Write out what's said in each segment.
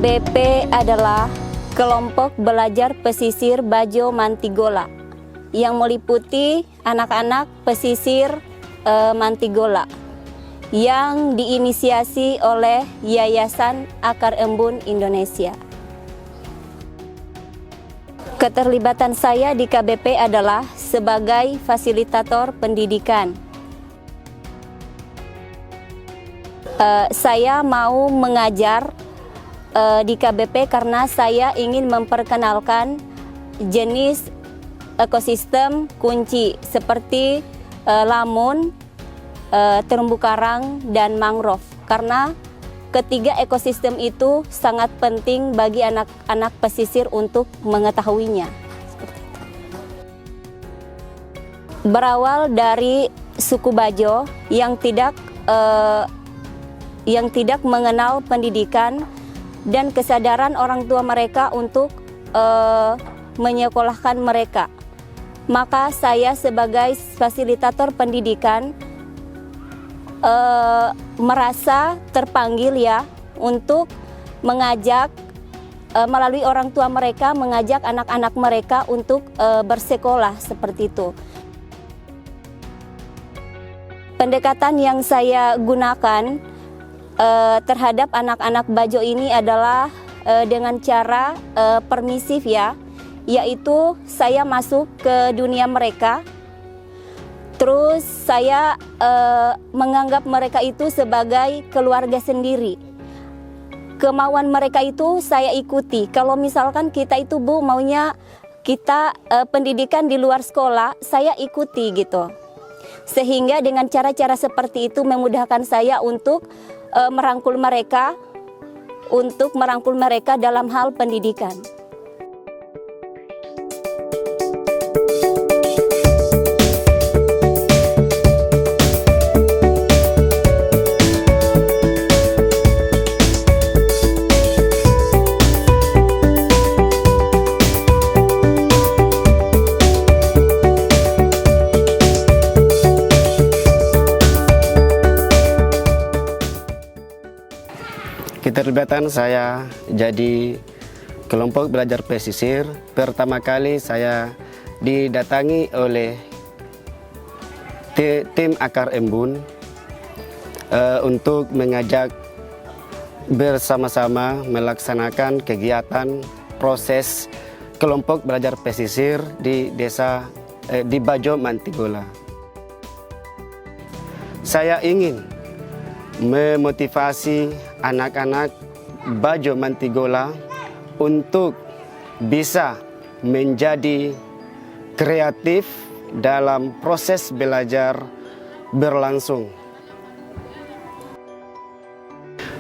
KBP adalah kelompok belajar pesisir Bajo Mantigola yang meliputi anak-anak pesisir Mantigola yang diinisiasi oleh Yayasan Akar Embun Indonesia. Keterlibatan saya di KBP adalah sebagai fasilitator pendidikan. Saya mau mengajar di KBP karena saya ingin memperkenalkan jenis ekosistem kunci seperti lamun, terumbu karang, dan mangrove. Karena ketiga ekosistem itu sangat penting bagi anak-anak pesisir untuk mengetahuinya. Berawal dari suku Bajo yang tidak mengenal pendidikan dan kesadaran orang tua mereka untuk menyekolahkan mereka. Maka saya sebagai fasilitator pendidikan merasa terpanggil ya untuk mengajak melalui orang tua mereka, mengajak anak-anak mereka untuk bersekolah seperti itu. Pendekatan yang saya gunakan terhadap anak-anak Bajo ini adalah dengan cara permisif ya, yaitu saya masuk ke dunia mereka, terus saya menganggap mereka itu sebagai keluarga sendiri. Kemauan mereka itu saya ikuti. Kalau misalkan kita itu Bu maunya kita pendidikan di luar sekolah, saya ikuti gitu. Sehingga dengan cara-cara seperti itu memudahkan saya untuk merangkul mereka dalam hal pendidikan. Keterlibatan saya jadi kelompok belajar pesisir. Pertama kali saya didatangi oleh tim Akar Embun untuk mengajak bersama-sama melaksanakan kegiatan proses kelompok belajar pesisir di desa di Bajo Mantigola. Saya ingin memotivasi anak-anak Bajo Mantigola untuk bisa menjadi kreatif dalam proses belajar berlangsung.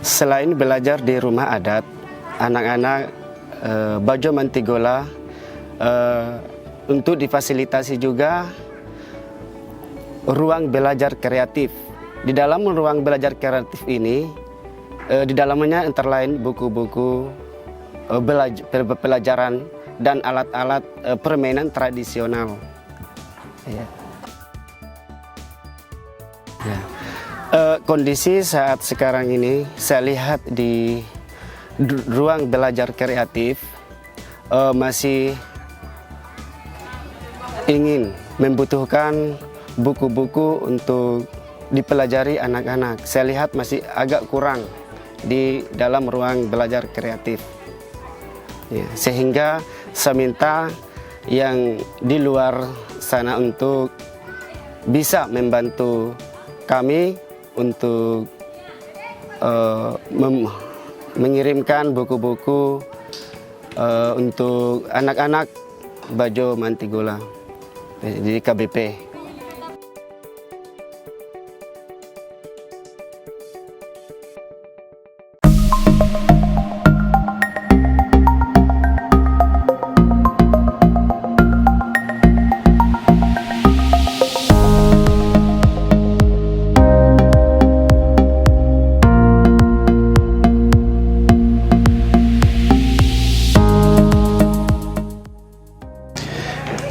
Selain belajar di rumah adat, anak-anak Bajo Mantigola untuk difasilitasi juga ruang belajar kreatif. Di dalam ruang belajar kreatif ini, di dalamnya antara lain buku-buku pelajaran dan alat-alat permainan tradisional. Ya. Ya. Kondisi saat sekarang ini saya lihat di ruang belajar kreatif masih ingin membutuhkan buku-buku untuk dipelajari anak-anak. Saya lihat masih agak kurang di dalam ruang belajar kreatif. Ya, sehingga saya minta yang di luar sana untuk bisa membantu kami untuk mengirimkan buku-buku untuk anak-anak Bajo Mantigola di KBP.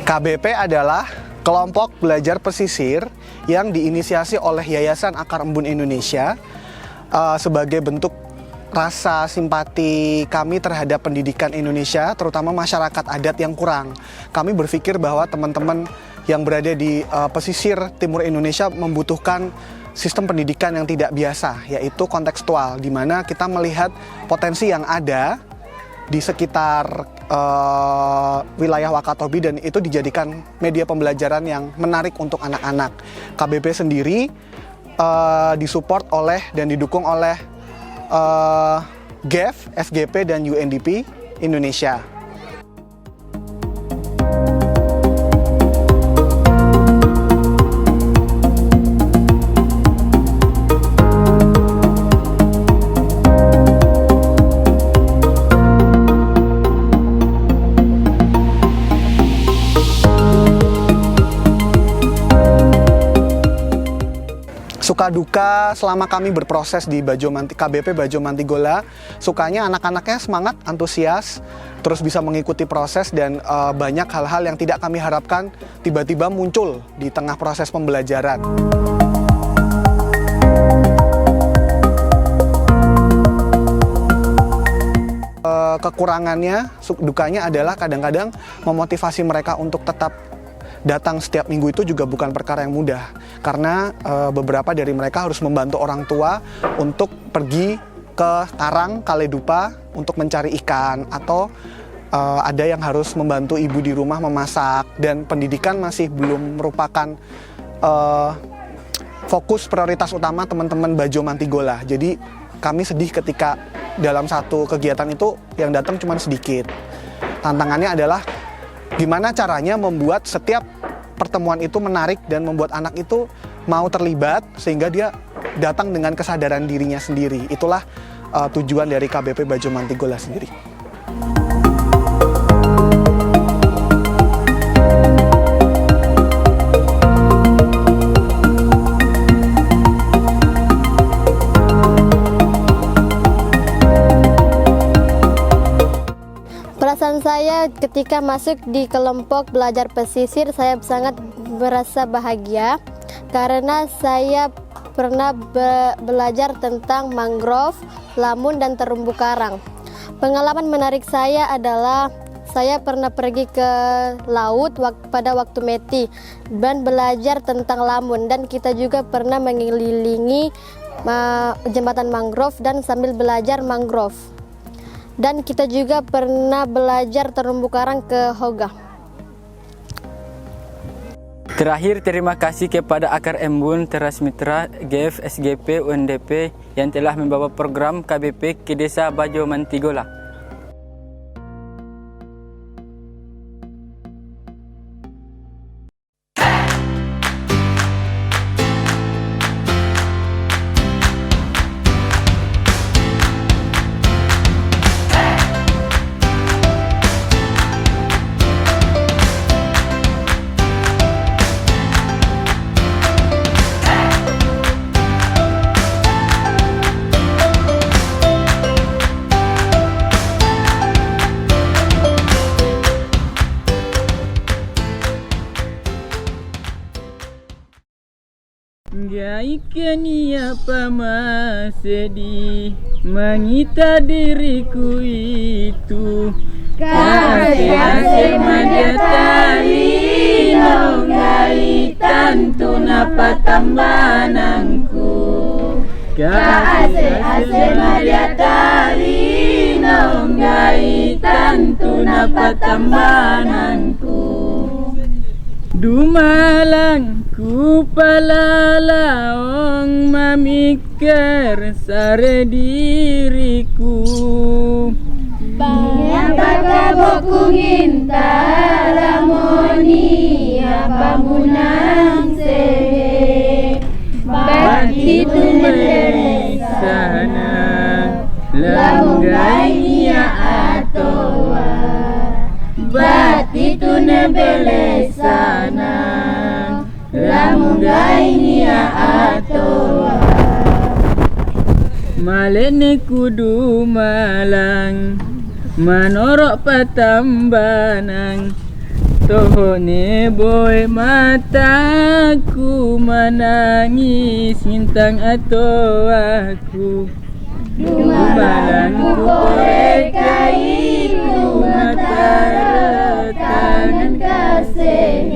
KBP adalah kelompok belajar pesisir yang diinisiasi oleh Yayasan Akar Embun Indonesia sebagai bentuk rasa simpati kami terhadap pendidikan Indonesia, terutama masyarakat adat yang kurang. Kami berpikir bahwa teman-teman yang berada di pesisir timur Indonesia membutuhkan sistem pendidikan yang tidak biasa, yaitu kontekstual, di mana kita melihat potensi yang ada di sekitar wilayah Wakatobi dan itu dijadikan media pembelajaran yang menarik untuk anak-anak. KBP sendiri disupport oleh dan didukung oleh GEF, SGP, dan UNDP Indonesia. Suka duka selama kami berproses di KBP Bajo Mantigola, sukanya anak-anaknya semangat, antusias, terus bisa mengikuti proses dan banyak hal-hal yang tidak kami harapkan tiba-tiba muncul di tengah proses pembelajaran. Kekurangannya, dukanya adalah kadang-kadang memotivasi mereka untuk tetap datang setiap minggu itu juga bukan perkara yang mudah, karena beberapa dari mereka harus membantu orang tua untuk pergi ke Tarang, Kaledupa untuk mencari ikan, atau ada yang harus membantu ibu di rumah memasak, dan pendidikan masih belum merupakan fokus prioritas utama teman-teman Bajo Mantigola. Jadi kami sedih ketika dalam satu kegiatan itu yang datang cuma sedikit. Tantangannya adalah gimana caranya membuat setiap pertemuan itu menarik dan membuat anak itu mau terlibat sehingga dia datang dengan kesadaran dirinya sendiri. Itulah tujuan dari KBP Bajo Mantigola sendiri. Perasaan saya ketika masuk di kelompok belajar pesisir, saya sangat merasa bahagia karena saya pernah belajar tentang mangrove, lamun, dan terumbu karang. Pengalaman menarik saya adalah saya pernah pergi ke laut pada waktu Meti dan belajar tentang lamun, dan kita juga pernah mengelilingi jembatan mangrove dan sambil belajar mangrove. Dan kita juga pernah belajar terumbu karang ke Hoga. Terakhir, terima kasih kepada Akar Embun, Teras Mitra, GEF, SGP, UNDP yang telah membawa program KBP ke Desa Bajo Mantigola. Gaikan ia pamasedi mengita diriku itu kasih madiatari nonggai tantu napa tambananku kasih madiatari nonggai tantu napa tambananku Dumalang ku palalaong mamikir sare diriku Bangapaka bokunginta lamoni apa munang sehe Bakti tu meresana langgai ia atoa Bati tu nebelesana lamungai nia atoa Malene kudu malang manorok patambanang Tohone boy mataku menangis ngintang atau aku Dumalan kukorek itu matara tangan kasih